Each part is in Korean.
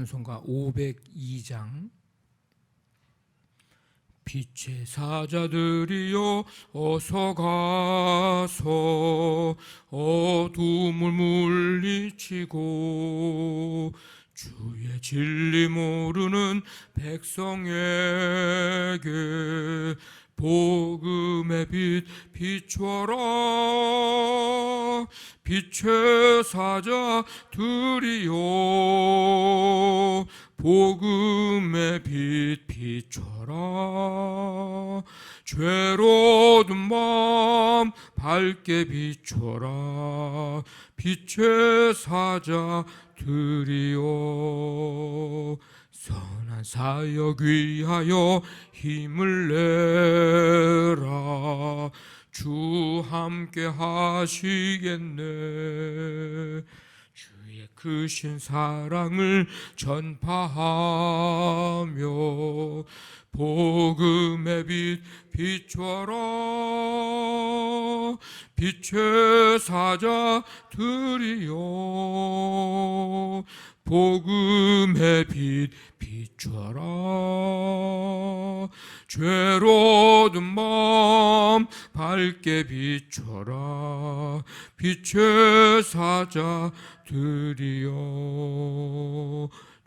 찬송가 502장. 빛의 사자들이여 어서 가서 어둠을 물리치고 주의 진리 모르는 백성에게 복음의 빛 비춰라. 빛의 사자들이여 복음의 빛 비춰라. 죄로든 밤 밝게 비춰라. 빛의 사자들이여 선한 사역 위하여 힘을 내라. 주 함께 하시겠네. 주의 크신 사랑을 전파하며 복음의 빛 비춰라. 빛의 사자들이여 복음의 빛 비춰라. 죄로든 밤 밝게 비춰라. 빛의 사자들이여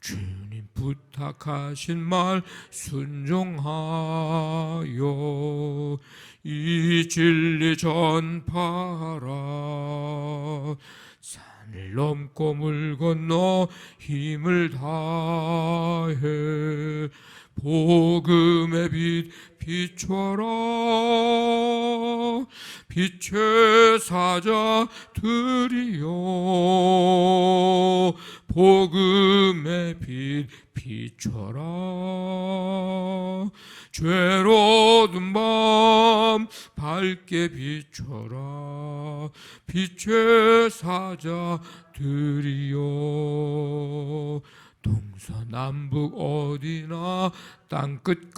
주님 부탁하신 말 순종하여 이 진리 전파하라. 산을 넘고 물 건너 힘을 다해 복음의 빛 비춰라. 빛의 사자들이여 복음의 빛 비춰라. 죄로든 밤 밝게 비춰라. 빛의 사자들이여 동서남북 어디나 땅끝까지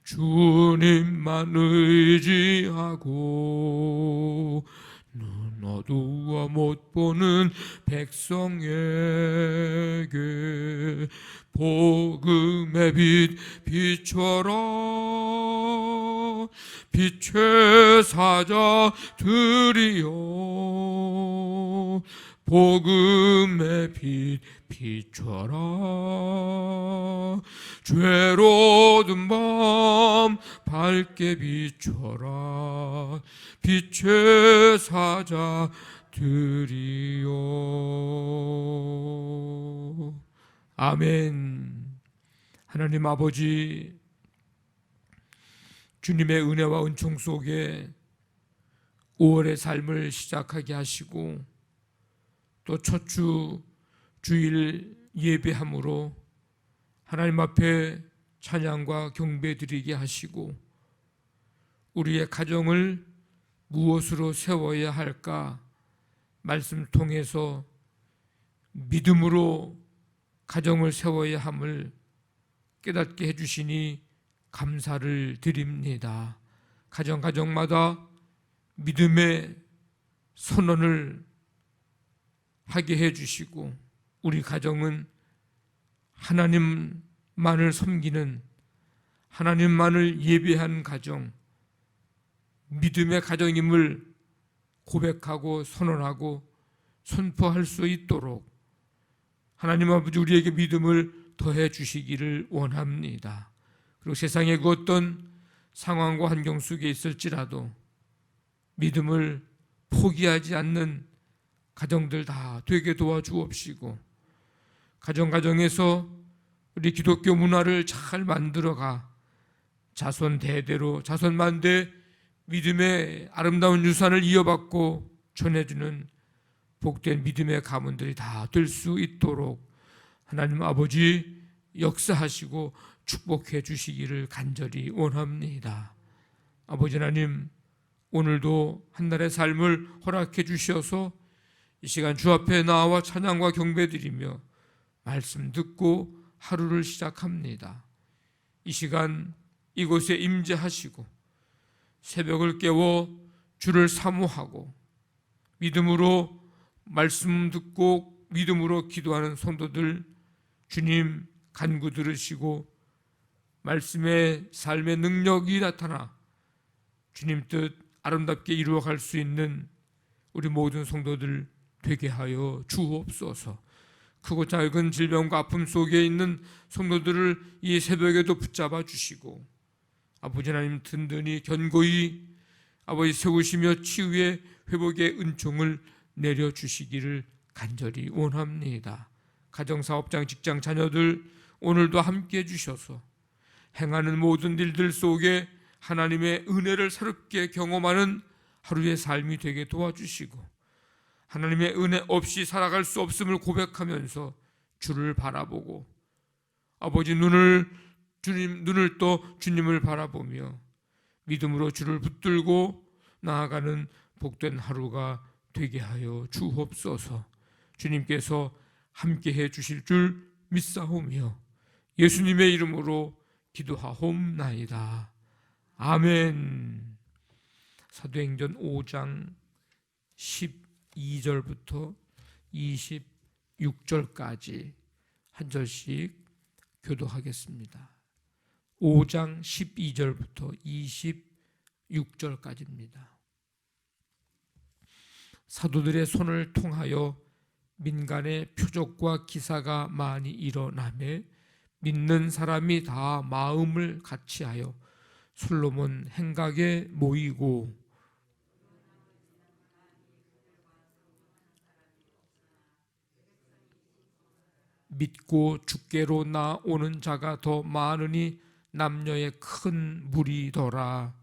주님만 의지하고 눈 어두워 못 보는 백성에게 복음의 빛 비춰라. 빛의 사자들이여 복음의 빛 비춰라. 죄로든 밤 밝게 비춰라. 빛의 사자들이여. 아멘. 하나님 아버지, 주님의 은혜와 은총 속에 5월의 삶을 시작하게 하시고 또 첫 주 주일 예배함으로 하나님 앞에 찬양과 경배 드리게 하시고 우리의 가정을 무엇으로 세워야 할까 말씀 통해서 믿음으로 가정을 세워야 함을 깨닫게 해주시니 감사를 드립니다. 가정마다 믿음의 선언을 하게 해주시고 우리 가정은 하나님만을 섬기는, 하나님만을 예배한 가정, 믿음의 가정임을 고백하고 선언하고 선포할 수 있도록 하나님 아버지 우리에게 믿음을 더해 주시기를 원합니다. 그리고 세상의 그 어떤 상황과 환경 속에 있을지라도 믿음을 포기하지 않는 가정들 다 되게 도와주옵시고 가정에서 우리 기독교 문화를 잘 만들어가 자손 대대로 자손만대 믿음의 아름다운 유산을 이어받고 전해주는 복된 믿음의 가문들이 다 될 수 있도록 하나님 아버지 역사하시고 축복해 주시기를 간절히 원합니다. 아버지 하나님, 오늘도 한날의 삶을 허락해 주셔서 이 시간 주 앞에 나와 찬양과 경배드리며 말씀 듣고 하루를 시작합니다. 이 시간 이곳에 임재하시고 새벽을 깨워 주를 사모하고 믿음으로 말씀 듣고 믿음으로 기도하는 성도들 주님 간구 들으시고 말씀의 삶의 능력이 나타나 주님 뜻 아름답게 이루어갈 수 있는 우리 모든 성도들 되게 하여 주옵소서. 크고 작은 질병과 아픔 속에 있는 성도들을 이 새벽에도 붙잡아 주시고 아버지 하나님 든든히 견고히 아버지 세우시며 치유의 회복의 은총을 내려주시기를 간절히 원합니다. 가정사업장 직장 자녀들 오늘도 함께해 주셔서 행하는 모든 일들 속에 하나님의 은혜를 새롭게 경험하는 하루의 삶이 되게 도와주시고 하나님의 은혜 없이 살아갈 수 없음을 고백하면서 주를 바라보고 아버지 눈을 떠 주님을 바라보며 믿음으로 주를 붙들고 나아가는 복된 하루가 되게 하여 주옵소서. 주님께서 함께해 주실 줄 믿사오며 예수님의 이름으로 기도하옵나이다. 아멘. 사도행전 5장 12절부터 26절까지 한 절씩 교도하겠습니다. 5장 12절부터 26절까지입니다. 사도들의 손을 통하여 민간의 표적과 기사가 많이 일어나매 믿는 사람이 다 마음을 같이하여 솔로몬 행각에 모이고 믿고 주께로 나오는 자가 더 많으니 남녀의 큰 무리더라.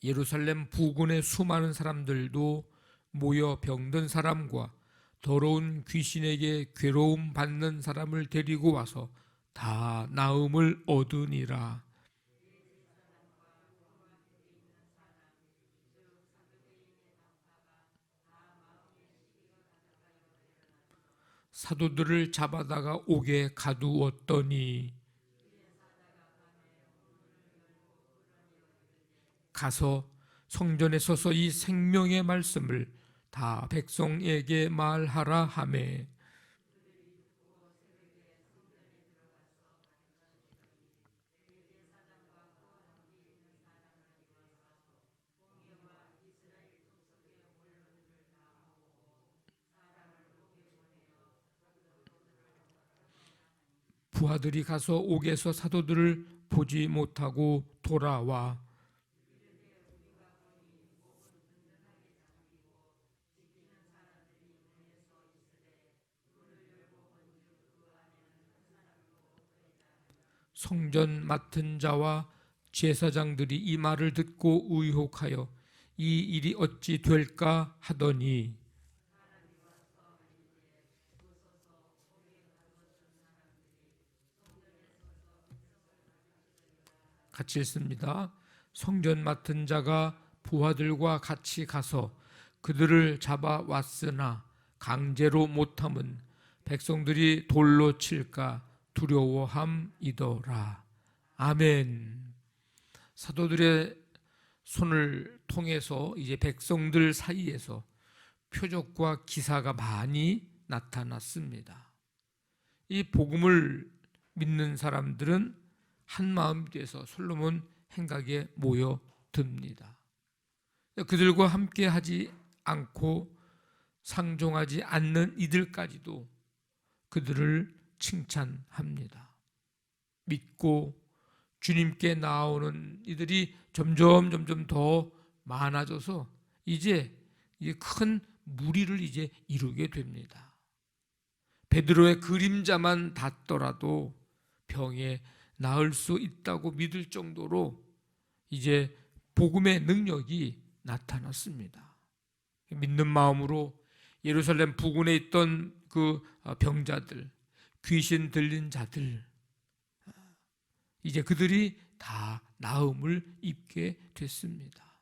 예루살렘 부근의 수많은 사람들도 모여 병든 사람과 더러운 귀신에게 괴로움 받는 사람을 데리고 와서 다 나음을 얻으니라. 사도들을 잡아다가 옥에 가두었더니 가서 성전에 서서 이 생명의 말씀을 다 백성에게 말하라 하매 부하들이 가서 옥에서 사도들을 보지 못하고 돌아와 성전 맡은 자와 제사장들이 이 말을 듣고 의혹하여 이 일이 어찌 될까 하더니 같이 읽습니다. 성전 맡은 자가 부하들과 같이 가서 그들을 잡아왔으나 강제로 못함은 백성들이 돌로 칠까 두려워함이더라. 아멘. 사도들의 손을 통해서 이제 백성들 사이에서 표적과 기사가 많이 나타났습니다. 이 복음을 믿는 사람들은 한 마음이 돼서 솔로몬 행각에 모여듭니다. 그들과 함께 하지 않고 상종하지 않는 이들까지도 그들을 칭찬합니다. 믿고 주님께 나오는 이들이 점점 더 많아져서 이제 큰 무리를 이제 이루게 됩니다. 베드로의 그림자만 닿더라도 병에 나을 수 있다고 믿을 정도로 이제 복음의 능력이 나타났습니다. 믿는 마음으로 예루살렘 부근에 있던 그 병자들, 귀신 들린 자들, 이제 그들이 다 나음을 입게 됐습니다.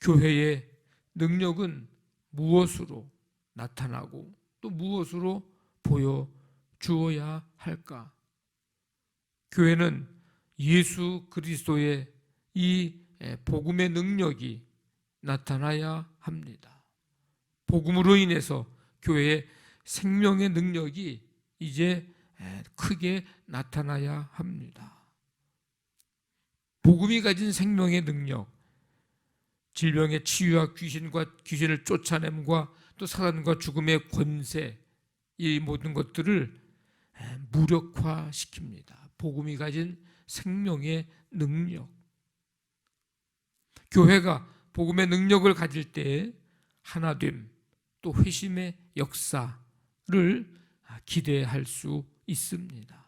교회의 능력은 무엇으로 나타나고 또 무엇으로 주어야 할까? 교회는 예수 그리스도의 이 복음의 능력이 나타나야 합니다. 복음으로 인해서 교회의 생명의 능력이 이제 크게 나타나야 합니다. 복음이 가진 생명의 능력, 질병의 치유와 귀신을 쫓아냄과 또 사단과 죽음의 권세, 이 모든 것들을 무력화시킵니다. 복음이 가진 생명의 능력. 교회가 복음의 능력을 가질 때에 하나됨, 또 회심의 역사를 기대할 수 있습니다.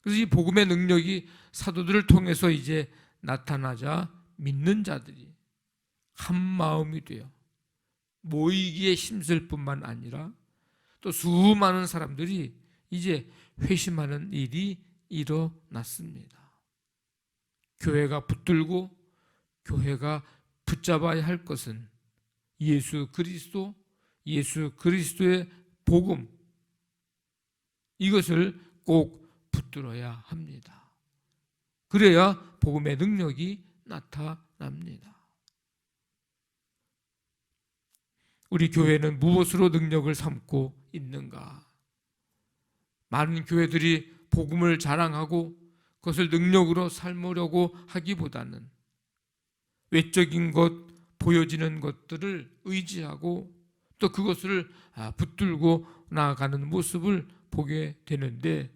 그래서 이 복음의 능력이 사도들을 통해서 이제 나타나자 믿는 자들이 한 마음이 되어 모이기에 힘쓸 뿐만 아니라 또 수많은 사람들이 이제 회심하는 일이 일어났습니다. 교회가 붙들고 교회가 붙잡아야 할 것은 예수 그리스도의 복음, 이것을 꼭 붙들어야 합니다. 그래야 복음의 능력이 나타납니다. 우리 교회는 무엇으로 능력을 삼고 있는가? 많은 교회들이 복음을 자랑하고 그것을 능력으로 삶으려고 하기보다는 외적인 것, 보여지는 것들을 의지하고 또 그것을 붙들고 나아가는 모습을 보게 되는데,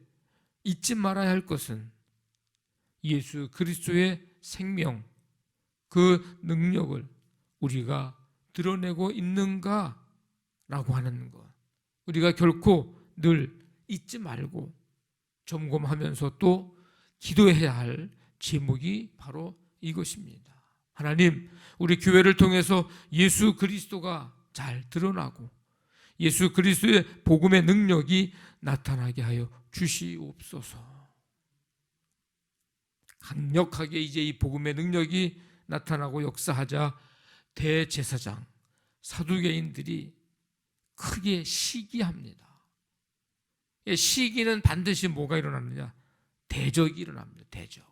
잊지 말아야 할 것은 예수 그리스도의 생명, 그 능력을 우리가 드러내고 있는가라고 하는 것, 우리가 결코 늘 잊지 말고 점검하면서 또 기도해야 할 제목이 바로 이것입니다. 하나님, 우리 교회를 통해서 예수 그리스도가 잘 드러나고 예수 그리스도의 복음의 능력이 나타나게 하여 주시옵소서. 강력하게 이제 이 복음의 능력이 나타나고 역사하자 대제사장, 사두개인들이 크게 시기합니다. 시기는 반드시 뭐가 일어나느냐? 대적이 일어납니다. 대적.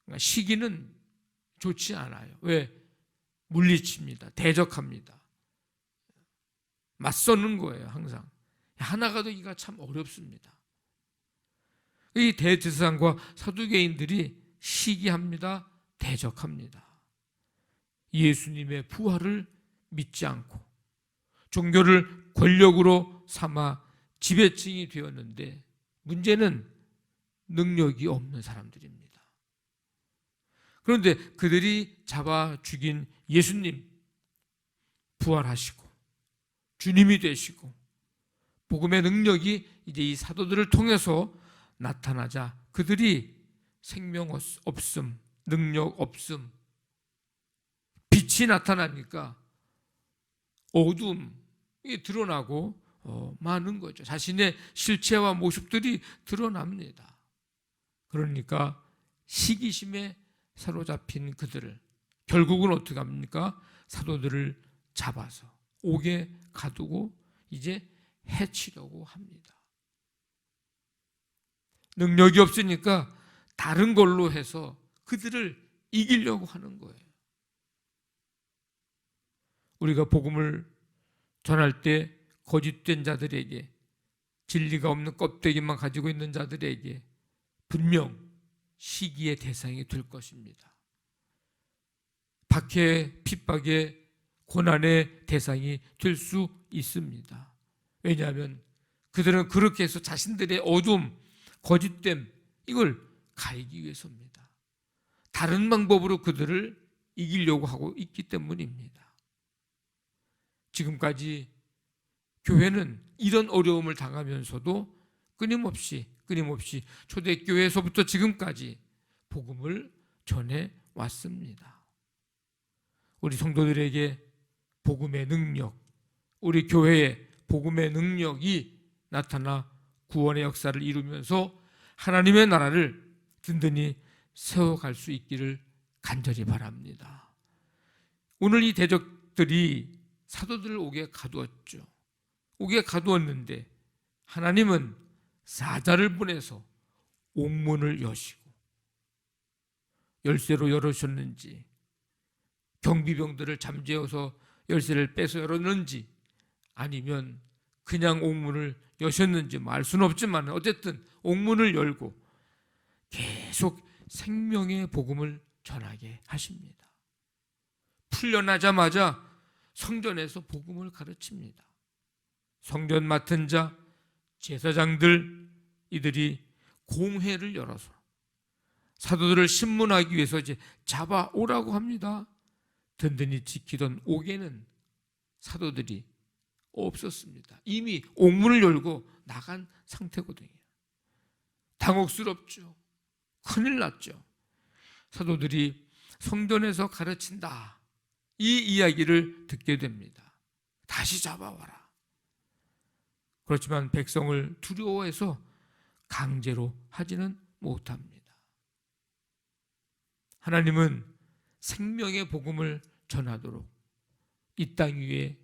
그러니까 시기는 좋지 않아요. 왜? 물리칩니다. 대적합니다. 맞서는 거예요. 항상. 하나가 되기가 참 어렵습니다. 이 대제사장과 사두개인들이 시기합니다. 대적합니다. 예수님의 부활을 믿지 않고 종교를 권력으로 삼아 지배층이 되었는데, 문제는 능력이 없는 사람들입니다. 그런데 그들이 잡아 죽인 예수님, 부활하시고 주님이 되시고 복음의 능력이 이제 이 사도들을 통해서 나타나자 그들이 생명 없음, 능력 없음, 빛이 나타나니까 어둠이 드러나고 많은 거죠. 자신의 실체와 모습들이 드러납니다. 그러니까 시기심에 사로잡힌 그들을 결국은 어떻게 합니까? 사도들을 잡아서 옥에 가두고 이제 해치려고 합니다. 능력이 없으니까 다른 걸로 해서 그들을 이기려고 하는 거예요. 우리가 복음을 전할 때 거짓된 자들에게, 진리가 없는 껍데기만 가지고 있는 자들에게 분명 시기의 대상이 될 것입니다. 박해, 핍박의 고난의 대상이 될 수 있습니다. 왜냐하면 그들은 그렇게 해서 자신들의 어둠, 거짓됨, 이걸 가리기 위해서입니다. 다른 방법으로 그들을 이기려고 하고 있기 때문입니다. 지금까지 교회는 이런 어려움을 당하면서도 끊임없이 초대교회에서부터 지금까지 복음을 전해 왔습니다. 우리 성도들에게 복음의 능력, 우리 교회에 복음의 능력이 나타나 구원의 역사를 이루면서 하나님의 나라를 든든히 세워갈 수 있기를 간절히 바랍니다. 오늘 이 대적들이 사도들을 옥에 가두었죠. 옥에 가두었는데 하나님은 사자를 보내서 옥문을 여시고, 열쇠로 열으셨는지, 경비병들을 잠재워서 열쇠를 빼서 열었는지, 아니면 그냥 옥문을 여셨는지 알 수는 없지만 어쨌든 옥문을 열고 계속 생명의 복음을 전하게 하십니다. 풀려나자마자 성전에서 복음을 가르칩니다. 성전 맡은 자, 제사장들, 이들이 공회를 열어서 사도들을 신문하기 위해서 이제 잡아오라고 합니다. 든든히 지키던 옥에는 사도들이 없었습니다. 이미 옥문을 열고 나간 상태거든요. 당혹스럽죠. 큰일 났죠. 사도들이 성전에서 가르친다, 이 이야기를 듣게 됩니다. 다시 잡아와라. 그렇지만 백성을 두려워해서 강제로 하지는 못합니다. 하나님은 생명의 복음을 전하도록 이 땅 위에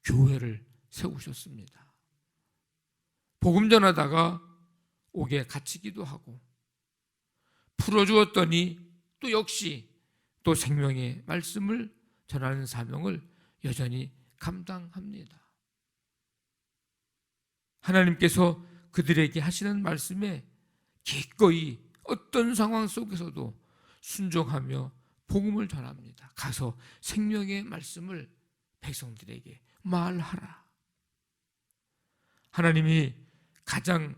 교회를 세우셨습니다. 복음 전하다가 옥에 갇히기도 하고 풀어주었더니 또 역시 또 생명의 말씀을 전하는 사명을 여전히 감당합니다. 하나님께서 그들에게 하시는 말씀에 기꺼이 어떤 상황 속에서도 순종하며 복음을 전합니다. 가서 생명의 말씀을 백성들에게 말하라. 하나님이 가장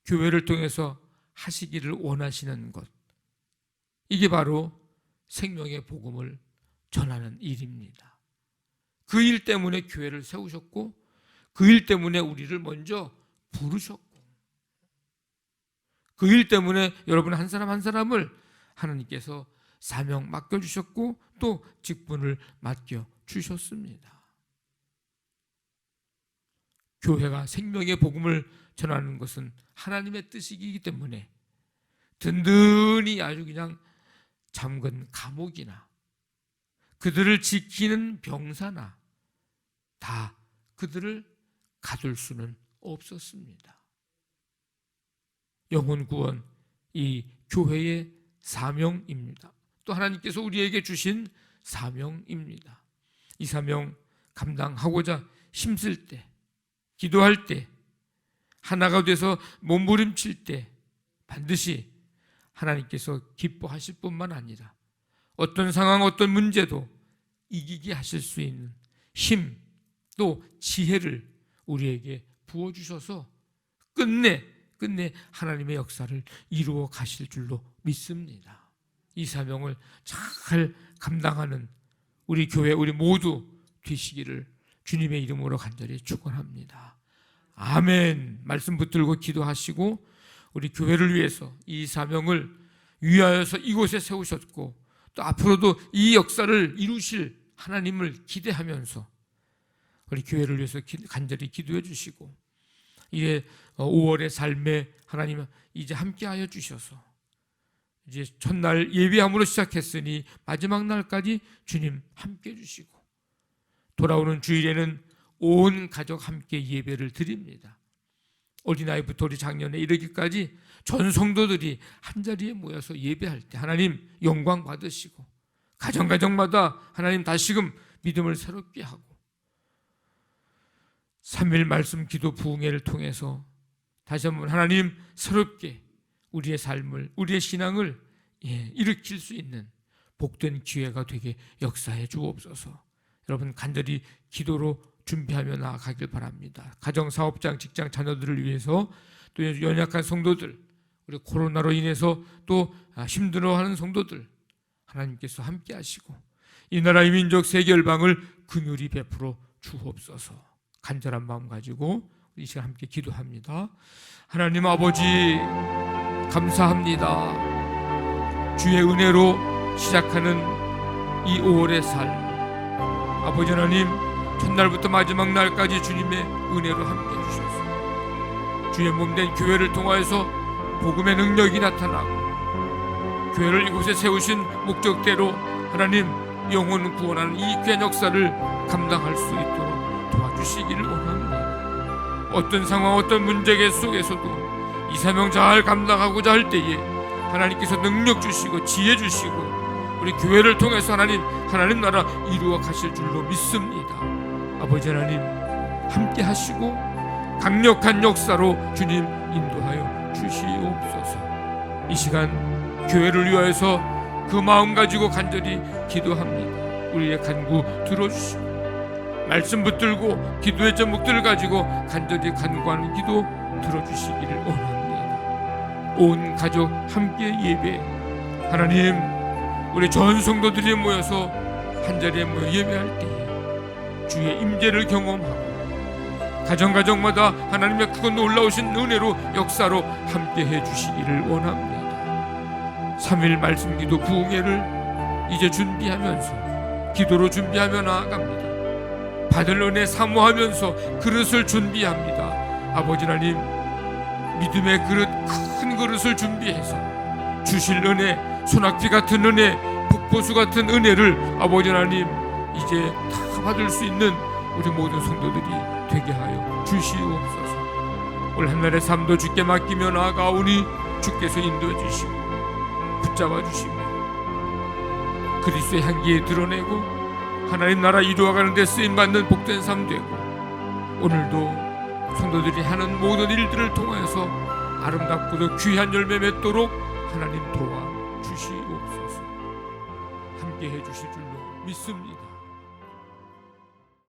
교회를 통해서 하시기를 원하시는 것, 이게 바로 생명의 복음을 전하는 일입니다. 그 일 때문에 교회를 세우셨고, 그 일 때문에 우리를 먼저 부르셨고, 그 일 때문에 여러분 한 사람 한 사람을 하나님께서 사명 맡겨주셨고 또 직분을 맡겨주셨습니다. 교회가 생명의 복음을 전하는 것은 하나님의 뜻이기 때문에 든든히 아주 그냥 잠근 감옥이나 그들을 지키는 병사나 다 그들을 가둘 수는 없었습니다. 영혼 구원, 이 교회의 사명입니다. 또 하나님께서 우리에게 주신 사명입니다. 이 사명 감당하고자 힘쓸 때, 기도할 때, 하나가 돼서 몸부림칠 때 반드시 하나님께서 기뻐하실 뿐만 아니라 어떤 상황, 어떤 문제도 이기게 하실 수 있는 힘, 또 지혜를 우리에게 부어주셔서 끝내 하나님의 역사를 이루어 가실 줄로 믿습니다. 이 사명을 잘 감당하는 우리 교회, 우리 모두 되시기를 주님의 이름으로 간절히 축원합니다. 아멘. 말씀 붙들고 기도하시고 우리 교회를 위해서 이 사명을 위하여서 이곳에 세우셨고 또 앞으로도 이 역사를 이루실 하나님을 기대하면서 우리 교회를 위해서 간절히 기도해 주시고, 이제 5월의 삶에 하나님 이제 함께하여 주셔서 이제 첫날 예배함으로 시작했으니 마지막 날까지 주님 함께해 주시고, 돌아오는 주일에는 온 가족 함께 예배를 드립니다. 어린아이부터 우리 작년에 이르기까지 전 성도들이 한자리에 모여서 예배할 때 하나님 영광 받으시고, 가정마다 하나님 다시금 믿음을 새롭게 하고, 3일 말씀 기도 부흥회를 통해서 다시 한번 하나님 새롭게 우리의 삶을, 우리의 신앙을 일으킬 수 있는 복된 기회가 되게 역사해 주옵소서. 여러분 간절히 기도로 준비하며 나아가길 바랍니다. 가정, 사업장, 직장, 자녀들을 위해서, 또 연약한 성도들, 우리 코로나로 인해서 또 힘들어하는 성도들 하나님께서 함께 하시고 이 나라의 민족 세계 열방을 긍휼히 베풀어 주옵소서. 간절한 마음 가지고 이 시간 함께 기도합니다. 하나님 아버지 감사합니다. 주의 은혜로 시작하는 이 5월의 삶, 아버지 하나님 첫날부터 마지막 날까지 주님의 은혜로 함께 해주셔서 주의 몸된 교회를 통하여서 복음의 능력이 나타나고 교회를 이곳에 세우신 목적대로 하나님 영혼 구원하는 이 귀한 역사를 감당할 수 있도록 도와주시기를 원합니다. 어떤 상황, 어떤 문제 속에서도 이 사명 잘 감당하고자 할 때에 하나님께서 능력 주시고 지혜 주시고 우리 교회를 통해서 하나님 나라 이루어 가실 줄로 믿습니다. 아버지 하나님 함께 하시고 강력한 역사로 주님 인도하여 주시옵소서. 이 시간 교회를 위하여서 그 마음 가지고 간절히 기도합니다. 우리의 간구 들어주시고 말씀 붙들고 기도의 제목들을 가지고 간절히 간구하는 기도 들어주시기를 원합니다. 온 가족 함께 예배, 하나님 우리 전 성도들이 모여서 한자리에 모여 예배할 때에 주의 임재를 경험하고 가정마다 하나님의 크고 놀라우신 은혜로 역사로 함께 해주시기를 원합니다. 3일 말씀 기도 부흥회를 이제 준비하면서 기도로 준비하며 나아갑니다. 받을 은혜 사모하면서 그릇을 준비합니다. 아버지 하나님 믿음의 그릇, 큰 그릇을 준비해서 주실 은혜, 소낙비 같은 은혜, 북보수 같은 은혜를 아버지 하나님 이제 다 받을 수 있는 우리 모든 성도들이 되게 하여 주시옵소서. 올 한날의 삶도 주께 맡기며 나아가오니 주께서 인도해 주시고 붙잡아 주시고 그리스도의 향기에 드러내고 하나님 나라 이루어가는 데 쓰임받는 복된 삶 되고 오늘도 성도들이 하는 모든 일들을 통하여서 아름답고도 귀한 열매 맺도록 하나님 도와 주시옵소서. 함께 해 주실 줄로 믿습니다.